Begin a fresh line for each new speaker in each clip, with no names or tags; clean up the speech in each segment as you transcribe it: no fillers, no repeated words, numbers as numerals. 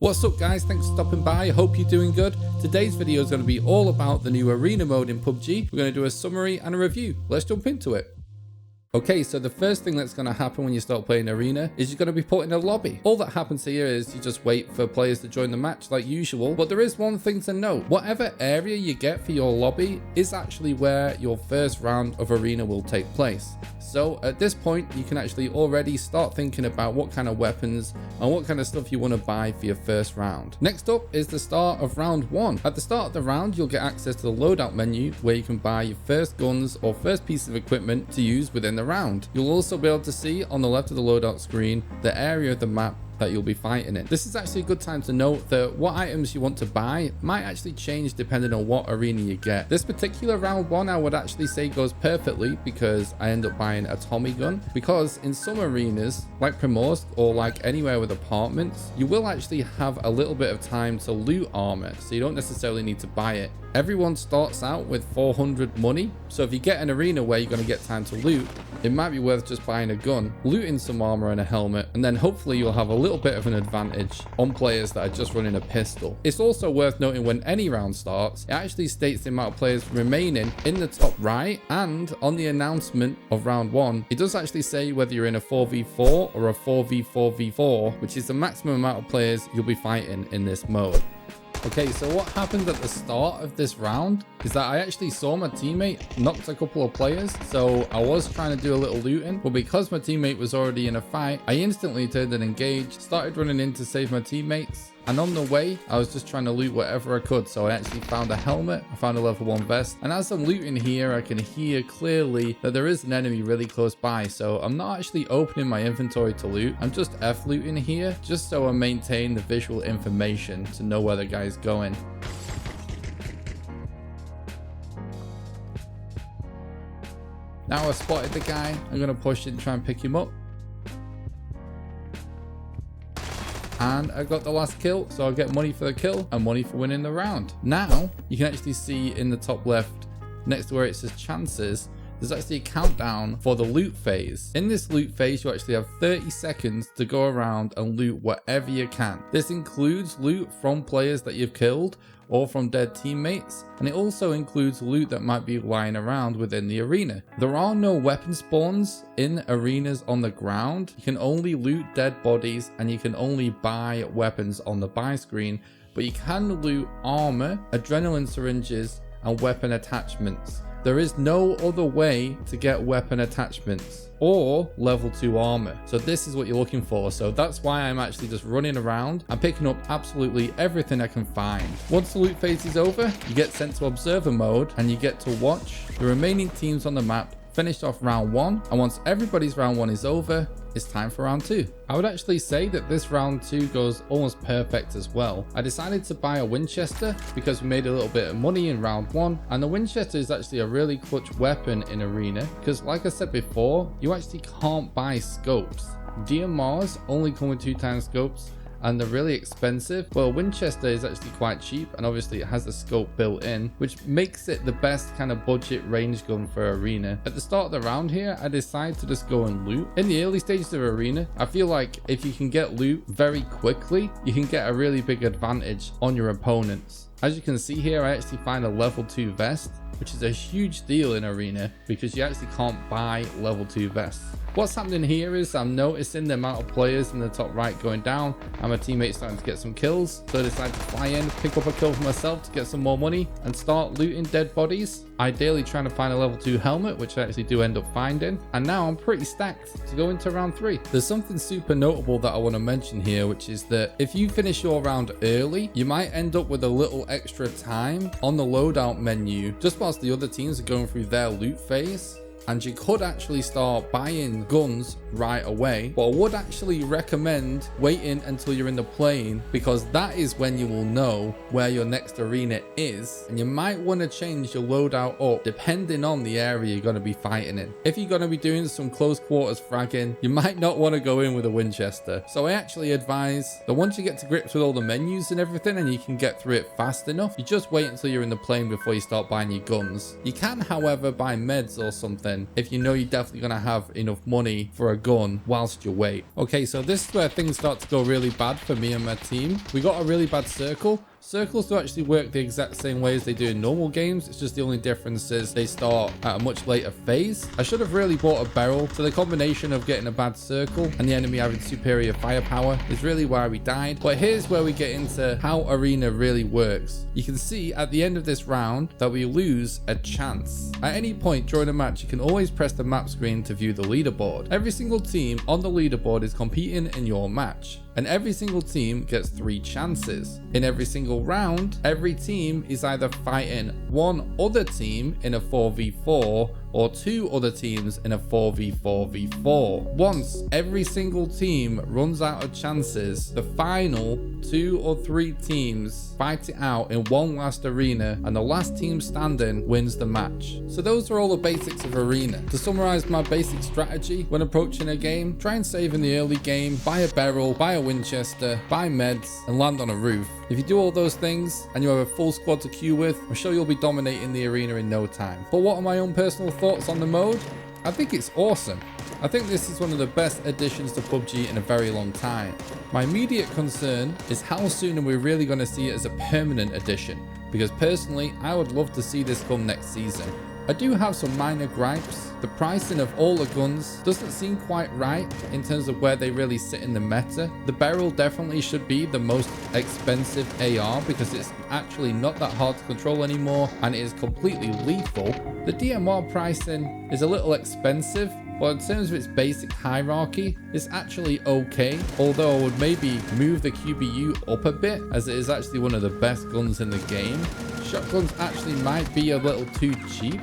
What's up guys, thanks for stopping by, I hope you're doing good. Today's video is going to be all about the new arena mode in PUBG. We're going to do a summary and a review. Let's jump into it. Okay, so the first thing that's going to happen when you start playing arena is you're going to be put in a lobby. All that happens here is you just wait for players to join the match like usual, but there is one thing to note. Whatever area you get for your lobby is actually where your first round of arena will take place. So at this point, you can actually already start thinking about what kind of weapons and what kind of stuff you want to buy for your first round. Next up is the start of round 1. At the start of the round, you'll get access to the loadout menu where you can buy your first guns or first piece of equipment to use within the round. You'll also be able to see on the left of the loadout screen the area of the map that you'll be fighting in. This is actually a good time to note that what items you want to buy might actually change depending on what arena you get. This particular round 1 I would actually say goes perfectly because I end up buying a Tommy gun, because in some arenas like Primorsk or like anywhere with apartments, you will actually have a little bit of time to loot armor, so you don't necessarily need to buy it. Everyone starts out with 400 money, so if you get an arena where you're going to get time to loot, it might be worth just buying a gun, looting some armor and a helmet, and then hopefully you'll have a little bit of an advantage on players that are just running a pistol. It's also worth noting when any round starts, it actually states the amount of players remaining in the top right, and on the announcement of round 1, it does actually say whether you're in a 4v4 or a 4v4v4, which is the maximum amount of players you'll be fighting in this mode. Okay, so what happened at the start of this round is that I actually saw my teammate knocked a couple of players, so I was trying to do a little looting, but because my teammate was already in a fight, I instantly turned and engaged, started running in to save my teammates, and on the way, I was just trying to loot whatever I could. So I actually found a helmet, I found a level 1 vest, and as I'm looting here, I can hear clearly that there is an enemy really close by, so I'm not actually opening my inventory to loot, I'm just F-looting here, just so I maintain the visual information to know where the guy's going. Now I spotted the guy, I'm going to push in and try and pick him up. And I got the last kill, so I'll get money for the kill and money for winning the round. Now, you can actually see in the top left, next to where it says chances, there's actually a countdown for the loot phase. In this loot phase, you actually have 30 seconds to go around and loot whatever you can. This includes loot from players that you've killed or from dead teammates, and it also includes loot that might be lying around within the arena. There are no weapon spawns in arenas on the ground. You can only loot dead bodies and you can only buy weapons on the buy screen, but you can loot armor, adrenaline syringes, and weapon attachments. There is no other way to get weapon attachments or level 2 armor. So this is what you're looking for. So that's why I'm actually just running around and picking up absolutely everything I can find. Once the loot phase is over, you get sent to observer mode and you get to watch the remaining teams on the map finish off round 1. And once everybody's round 1 is over, it's time for round 2. I would actually say that this round 2 goes almost perfect as well. I decided to buy a Winchester because we made a little bit of money in round 1, and the Winchester is actually a really clutch weapon in arena because, like I said before, you actually can't buy scopes. DMRs only come with 2x scopes and they're really expensive. Well, Winchester is actually quite cheap, and obviously it has a scope built in, which makes it the best kind of budget range gun for arena. At the start of the round here, I decided to just go and loot. In the early stages of arena, I feel like if you can get loot very quickly, you can get a really big advantage on your opponents. As you can see here, I actually find a level 2 vest, which is a huge deal in arena because you actually can't buy level 2 vests. What's happening here is I'm noticing the amount of players in the top right going down and my teammates starting to get some kills, so I decided to fly in, pick up a kill for myself to get some more money and start looting dead bodies, ideally trying to find a level 2 helmet, which I actually do end up finding, and now I'm pretty stacked to go into round 3. There's something super notable that I want to mention here, which is that if you finish your round early, you might end up with a little extra time on the loadout menu just whilst the other teams are going through their loot phase. And you could actually start buying guns right away, but I would actually recommend waiting until you're in the plane because that is when you will know where your next arena is, and you might want to change your loadout up depending on the area you're going to be fighting in. If you're going to be doing some close quarters fragging, you might not want to go in with a Winchester. So I actually advise that once you get to grips with all the menus and everything and you can get through it fast enough, you just wait until you're in the plane before you start buying your guns. You can, however, buy meds or something season if you know you're definitely going to have enough money for a gun whilst you wait. Okay, so this is where things start to go really bad for me and my team. We got a really bad circle. Circles do actually work the exact same way as they do in normal games. It's just the only difference is they start at a much later phase. I should have really bought a barrel. So the combination of getting a bad circle and the enemy having superior firepower is really why we died. But here's where we get into how arena really works. You can see at the end of this round that we lose a chance. At any point during a match, you can always press the map screen to view the leaderboard. Every single team on the leaderboard is competing in your match, and every single team gets 3 chances. In every single round, every team is either fighting one other team in a 4v4 or 2 other teams in a 4v4v4. Once every single team runs out of chances, the final 2 or 3 teams fight it out in one last arena, and the last team standing wins the match. So those are all the basics of arena. To summarize my basic strategy when approaching a game, try and save in the early game, buy a barrel, buy a Winchester, buy meds, and land on a roof. If you do all those things and you have a full squad to queue with, I'm sure you'll be dominating the arena in no time. But what are my own personal thoughts on the mode? I think it's awesome. I think this is one of the best additions to PUBG in a very long time. My immediate concern is how soon are we really going to see it as a permanent addition, because personally I would love to see this come next season. I do have some minor gripes. The pricing of all the guns doesn't seem quite right in terms of where they really sit in the meta. The barrel definitely should be the most expensive AR because it's actually not that hard to control anymore and it is completely lethal. The DMR pricing is a little expensive, but in terms of its basic hierarchy, it's actually okay, although I would maybe move the QBU up a bit as it is actually one of the best guns in the game. Shotguns actually might be a little too cheap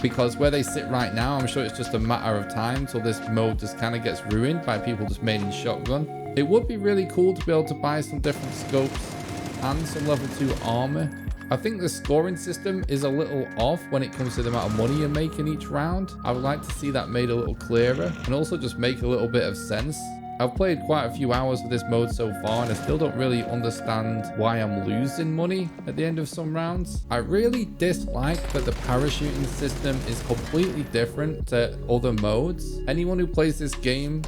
because where they sit right now, I'm sure it's just a matter of time till this mode just kind of gets ruined by people just maining shotgun. It would be really cool to be able to buy some different scopes and some level 2 armor. I think the scoring system is a little off when it comes to the amount of money you make in each round. I would like to see that made a little clearer and also just make a little bit of sense. I've played quite a few hours of this mode so far and I still don't really understand why I'm losing money at the end of some rounds. I really dislike that the parachuting system is completely different to other modes. Anyone who plays this game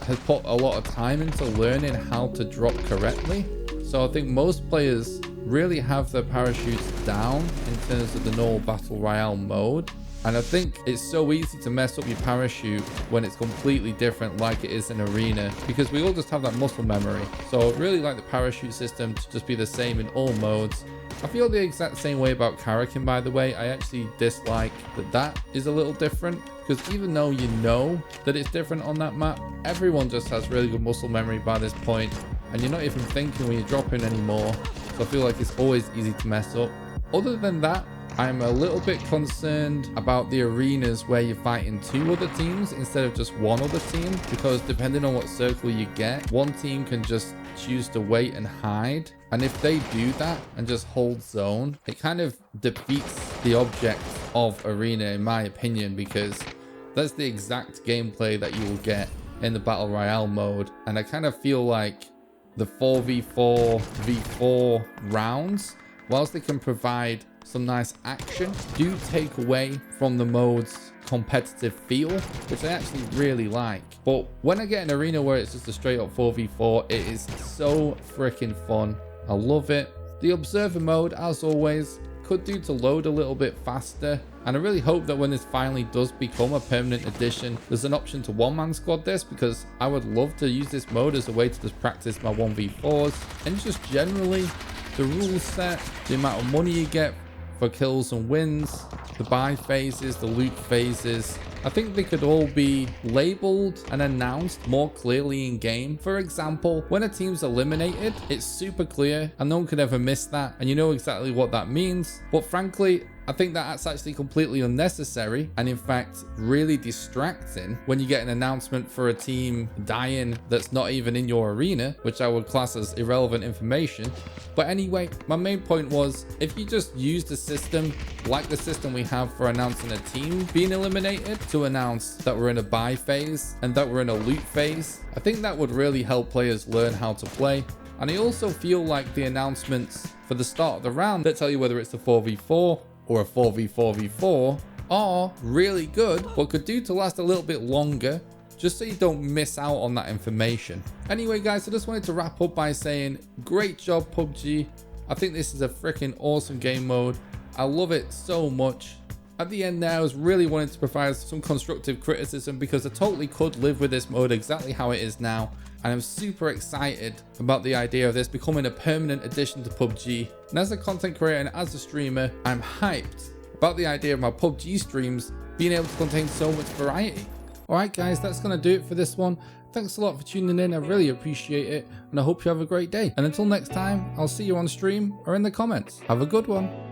has put a lot of time into learning how to drop correctly. So I think most players really have their parachutes down in terms of the normal battle royale mode. And I think it's so easy to mess up your parachute when it's completely different like it is in arena, because we all just have that muscle memory. So I'd really like the parachute system to just be the same in all modes. I feel the exact same way about Karakin, by the way. I actually dislike that is a little different, because even though you know that it's different on that map, everyone just has really good muscle memory by this point, and you're not even thinking when you're dropping anymore. So I feel like it's always easy to mess up. Other than that, I'm a little bit concerned about the arenas where you're fighting 2 other teams instead of just 1 other team, because depending on what circle you get, one team can just choose to wait and hide. And if they do that and just hold zone, it kind of defeats the object of arena, in my opinion, because that's the exact gameplay that you will get in the Battle Royale mode. And I kind of feel like the 4v4, v4 rounds, whilst they can provide some nice action, do take away from the mode's competitive feel, which I actually really like. But when I get an arena where it's just a straight up 4v4, it is so freaking fun. I love it. The observer mode, as always, could do to load a little bit faster, and I really hope that when this finally does become a permanent addition, there's an option to one-man squad this, because I would love to use this mode as a way to just practice my 1v4s, and just generally the rule set, the amount of money you get for kills and wins, the buy phases, the loot phases. I think they could all be labeled and announced more clearly in game. For example, when a team's eliminated, it's super clear and no one could ever miss that, and you know exactly what that means. But frankly, I think that's actually completely unnecessary and in fact really distracting when you get an announcement for a team dying that's not even in your arena, which I would class as irrelevant information. But anyway, my main point was, if you just use the system like the system we have for announcing a team being eliminated to announce that we're in a buy phase and that we're in a loot phase, I think that would really help players learn how to play. And I also feel like the announcements for the start of the round that tell you whether it's a 4v4 or a 4v4v4 or really good, but could do to last a little bit longer, just so you don't miss out on that information. Anyway guys, I just wanted to wrap up by saying great job PUBG. I think this is a freaking awesome game mode. I love it so much. At the end there, I was really wanting to provide some constructive criticism because I totally could live with this mode exactly how it is now. And I'm super excited about the idea of this becoming a permanent addition to PUBG. And as a content creator and as a streamer, I'm hyped about the idea of my PUBG streams being able to contain so much variety. Alright guys, that's going to do it for this one. Thanks a lot for tuning in, I really appreciate it, and I hope you have a great day. And until next time, I'll see you on stream or in the comments. Have a good one.